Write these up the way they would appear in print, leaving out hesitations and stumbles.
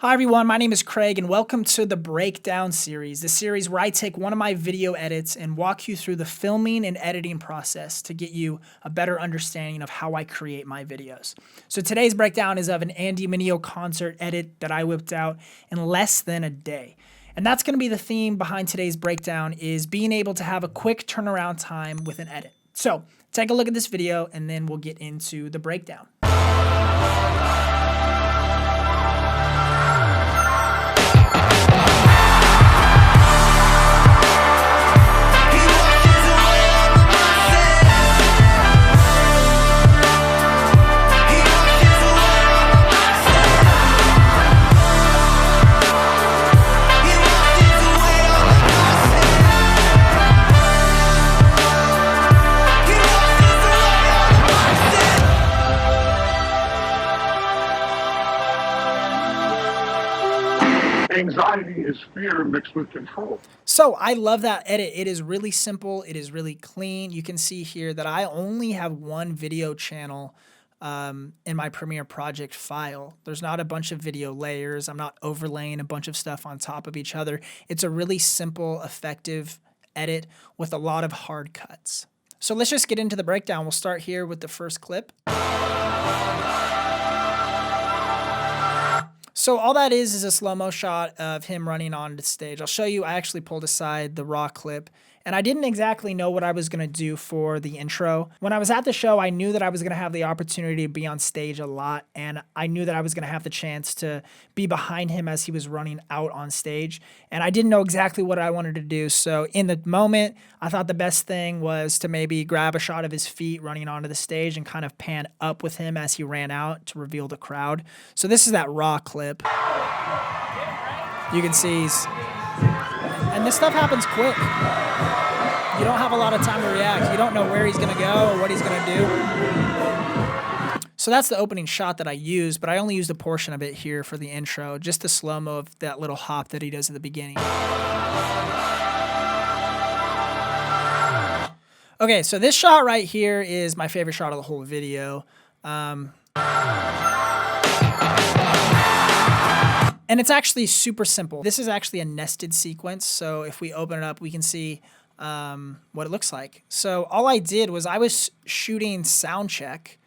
Hi everyone, my name is Craig and welcome to the Breakdown series, the series where I take one of my video edits and walk you through the filming and editing process to get you a better understanding of how I create my videos. So today's breakdown is of an Andy Mineo concert edit that I whipped out in less than a day. And that's going to be the theme behind today's breakdown, is being able to have a quick turnaround time with an edit. So take a look at this video and then we'll get into the breakdown. Anxiety is fear mixed with control. So I love that edit. It is really simple. It is really clean. You can see here that I only have one video channel in my Premiere project file. There's not a bunch of video layers. I'm not overlaying a bunch of stuff on top of each other. It's a really simple, effective edit with a lot of hard cuts. So let's just get into the breakdown. We'll start here with the first clip. So all that is a slow-mo shot of him running on the stage. I'll show you, I actually pulled aside the raw clip, and I didn't exactly know what I was going to do for the intro. When I was at the show, I knew that I was going to have the opportunity to be on stage a lot, and I knew that I was going to have the chance to be behind him as he was running out on stage, and I didn't know exactly what I wanted to do. So in the moment, I thought the best thing was to maybe grab a shot of his feet running onto the stage and kind of pan up with him as he ran out to reveal the crowd. So this is that raw clip. You can see and this stuff happens quick. You don't have a lot of time to react. You don't know where he's going to go or what he's going to do. So that's the opening shot that I used, but I only used a portion of it here for the intro, just the slow-mo of that little hop that he does at the beginning. Okay, so this shot right here is my favorite shot of the whole video. And it's actually super simple. This is actually a nested sequence, so if we open it up, we can see what it looks like. So all I did was I was shooting sound check,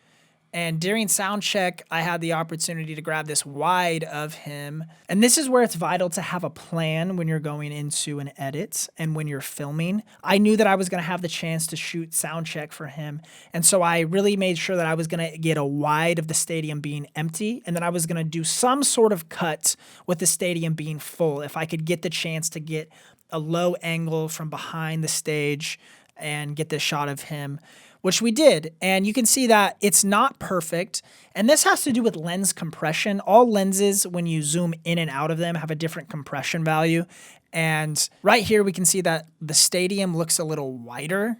and during sound check, I had the opportunity to grab this wide of him. And this is where it's vital to have a plan when you're going into an edit and when you're filming. I knew that I was going to have the chance to shoot sound check for him. And so I really made sure that I was going to get a wide of the stadium being empty, and then I was going to do some sort of cut with the stadium being full if I could get the chance to get a low angle from behind the stage and get this shot of him, which we did. And you can see that it's not perfect. And this has to do with lens compression. All lenses, when you zoom in and out of them, have a different compression value. And right here, we can see that the stadium looks a little wider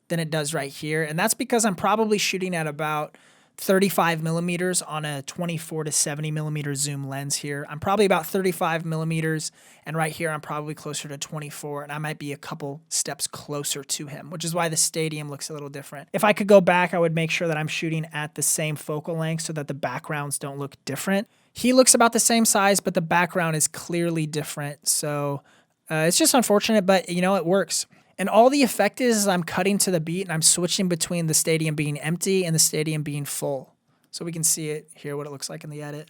than it does right here. And that's because I'm probably shooting at about 35 millimeters on a 24 to 70 millimeter zoom lens here. I'm probably about 35 millimeters, and right here I'm probably closer to 24, and I might be a couple steps closer to him, which is why the stadium looks a little different. If I could go back, I would make sure that I'm shooting at the same focal length so that the backgrounds don't look different. He looks about the same size, but the background is clearly different, so it's just unfortunate, but you know, it works. And all the effect is I'm cutting to the beat and I'm switching between the stadium being empty and the stadium being full. So we can see it here, what it looks like in the edit.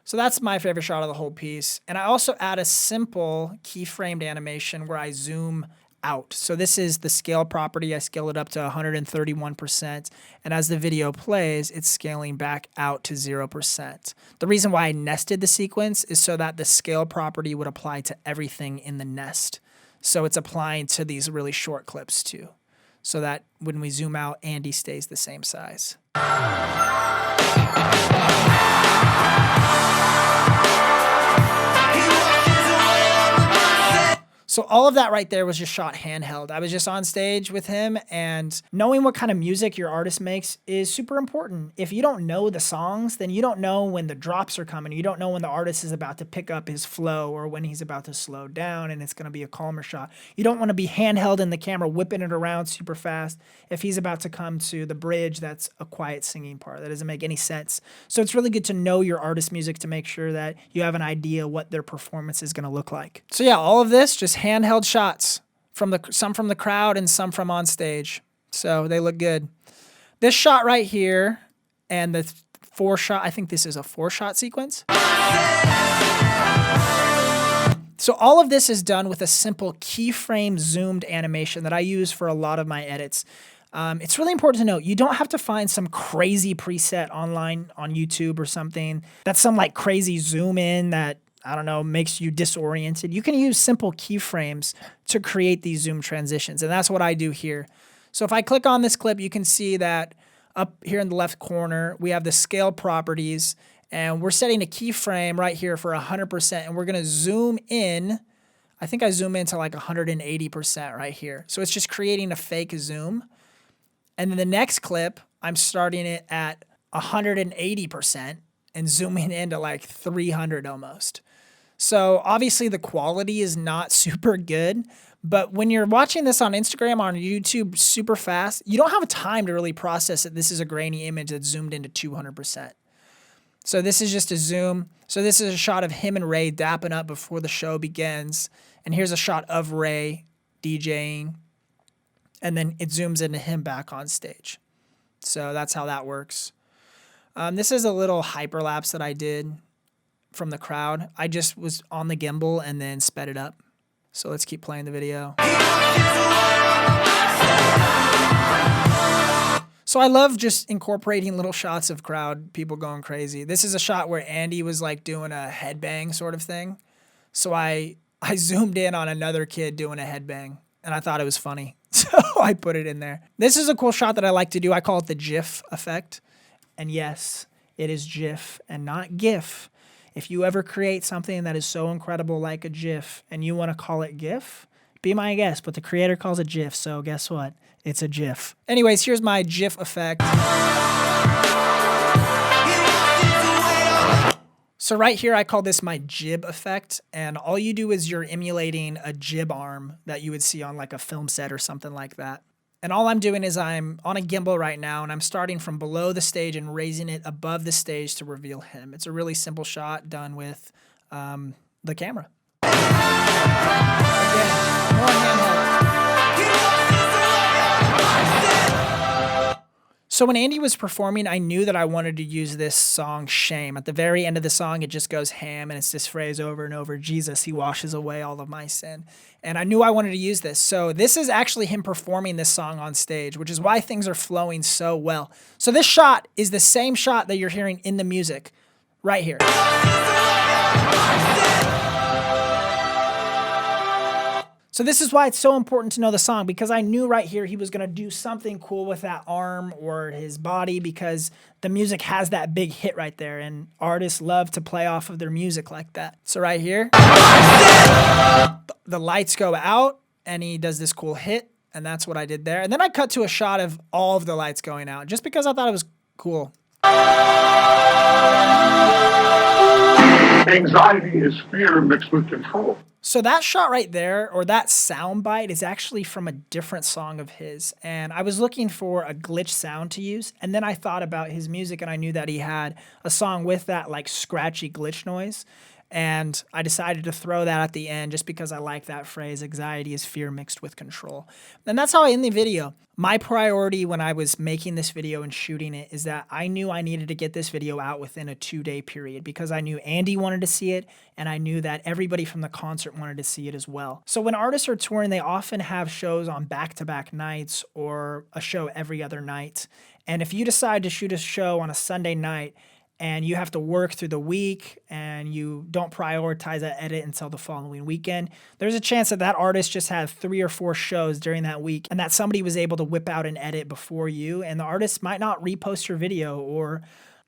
So that's my favorite shot of the whole piece. And I also add a simple keyframed animation where I zoom out. So this is the scale property. I scale it up to 131%. And as the video plays, it's scaling back out to 0%. The reason why I nested the sequence is so that the scale property would apply to everything in the nest. So it's applying to these really short clips too, so that when we zoom out, Andy stays the same size. So all of that right there was just shot handheld. I was just on stage with him, and knowing what kind of music your artist makes is super important. If you don't know the songs, then you don't know when the drops are coming. You don't know when the artist is about to pick up his flow or when he's about to slow down and it's going to be a calmer shot. You don't want to be handheld in the camera, whipping it around super fast if he's about to come to the bridge that's a quiet singing part. That doesn't make any sense. So it's really good to know your artist's music to make sure that you have an idea what their performance is going to look like. So yeah, all of this just handheld shots from some from the crowd and some from on stage. So they look good. This shot right here and the 4-shot, I think this is a 4-shot sequence. So all of this is done with a simple keyframe zoomed animation that I use for a lot of my edits. It's really important to note, you don't have to find some crazy preset online on YouTube or something. That's some like crazy zoom in that, I don't know, makes you disoriented. You can use simple keyframes to create these zoom transitions, and that's what I do here. So if I click on this clip, you can see that up here in the left corner, we have the scale properties, and we're setting a keyframe right here for 100%, and we're gonna zoom in. I think I zoom into like 180% right here. So it's just creating a fake zoom. And then the next clip, I'm starting it at 180% and zooming into like 300 almost. So obviously the quality is not super good, but when you're watching this on Instagram, on YouTube super fast, you don't have time to really process that this is a grainy image that's zoomed into 200%. So this is just a zoom. So this is a shot of him and Ray dapping up before the show begins. And here's a shot of Ray DJing. And then it zooms into him back on stage. So that's how that works. This is a little hyperlapse that I did from the crowd. I just was on the gimbal and then sped it up. So let's keep playing the video. So I love just incorporating little shots of crowd, people going crazy. This is a shot where Andy was like doing a headbang sort of thing. So I zoomed in on another kid doing a headbang, and I thought it was funny. So I put it in there. This is a cool shot that I like to do. I call it the GIF effect. And yes, it is GIF and not GIF. If you ever create something that is so incredible like a GIF and you want to call it GIF, be my guest, but the creator calls it GIF, so guess what? It's a GIF. Anyways, here's my GIF effect. So right here, I call this my jib effect, and all you do is you're emulating a jib arm that you would see on like a film set or something like that. And all I'm doing is I'm on a gimbal right now, and I'm starting from below the stage and raising it above the stage to reveal him. It's a really simple shot done with the camera. Again, more handheld. So when Andy was performing, I knew that I wanted to use this song, Shame. At the very end of the song, it just goes ham, and it's this phrase over and over, Jesus, he washes away all of my sin. And I knew I wanted to use this. So this is actually him performing this song on stage, which is why things are flowing so well. So this shot is the same shot that you're hearing in the music right here. So this is why it's so important to know the song, because I knew right here he was going to do something cool with that arm or his body, because the music has that big hit right there, and artists love to play off of their music like that. So right here, the lights go out and he does this cool hit, and that's what I did there. And then I cut to a shot of all of the lights going out just because I thought it was cool. Anxiety is fear mixed with control. So that shot right there, or that sound bite, is actually from a different song of his. And I was looking for a glitch sound to use, and then I thought about his music, and I knew that he had a song with that like scratchy glitch noise. And I decided to throw that at the end just because I like that phrase, anxiety is fear mixed with control. And that's how I end the video. My priority when I was making this video and shooting it is that I knew I needed to get this video out within a 2-day period, because I knew Andy wanted to see it, and I knew that everybody from the concert wanted to see it as well. So when artists are touring, they often have shows on back-to-back nights or a show every other night. And if you decide to shoot a show on a Sunday night, and you have to work through the week and you don't prioritize that edit until the following weekend, there's a chance that that artist just had 3 or 4 shows during that week, and that somebody was able to whip out an edit before you, and the artist might not repost your video, or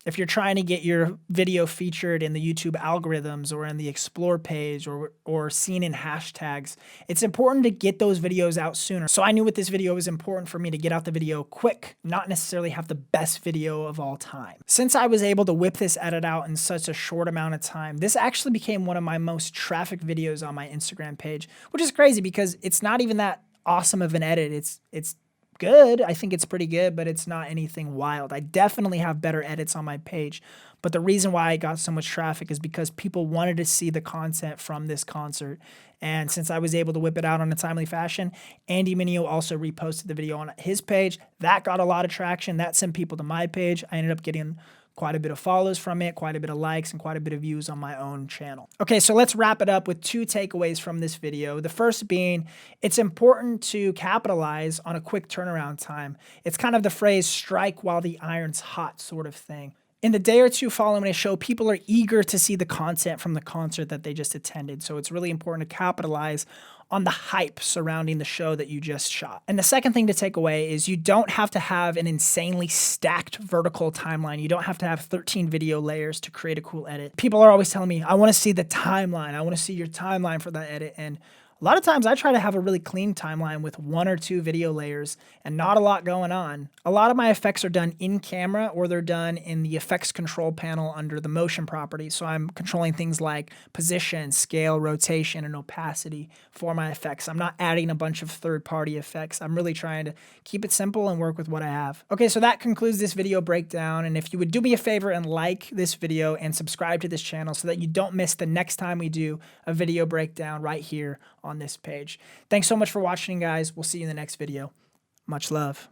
If you're trying to get your video featured in the YouTube algorithms or in the explore page or seen in hashtags, it's important to get those videos out sooner. So I knew with this video it was important for me to get out the video quick, not necessarily have the best video of all time. Since I was able to whip this edit out in such a short amount of time, this actually became one of my most trafficked videos on my Instagram page, which is crazy because it's not even that awesome of an edit. It's good. I think it's pretty good, but it's not anything wild. I definitely have better edits on my page. But the reason why I got so much traffic is because people wanted to see the content from this concert. And since I was able to whip it out in a timely fashion, Andy Mineo also reposted the video on his page. That got a lot of traction. That sent people to my page. I ended up getting quite a bit of follows from it, quite a bit of likes, and quite a bit of views on my own channel. Okay, so let's wrap it up with 2 takeaways from this video. The first being, it's important to capitalize on a quick turnaround time. It's kind of the phrase, strike while the iron's hot sort of thing. In the day or 2 following a show, people are eager to see the content from the concert that they just attended. So it's really important to capitalize on the hype surrounding the show that you just shot. And the second thing to take away is you don't have to have an insanely stacked vertical timeline. You don't have to have 13 video layers to create a cool edit. People are always telling me, I want to see the timeline. I want to see your timeline for that edit. And a lot of times I try to have a really clean timeline with 1 or 2 video layers and not a lot going on. A lot of my effects are done in camera or they're done in the effects control panel under the motion property. So I'm controlling things like position, scale, rotation, and opacity for my effects. I'm not adding a bunch of third-party effects. I'm really trying to keep it simple and work with what I have. Okay, so that concludes this video breakdown. And if you would do me a favor and like this video and subscribe to this channel so that you don't miss the next time we do a video breakdown right here on this page. Thanks so much for watching, guys. We'll see you in the next video. Much love.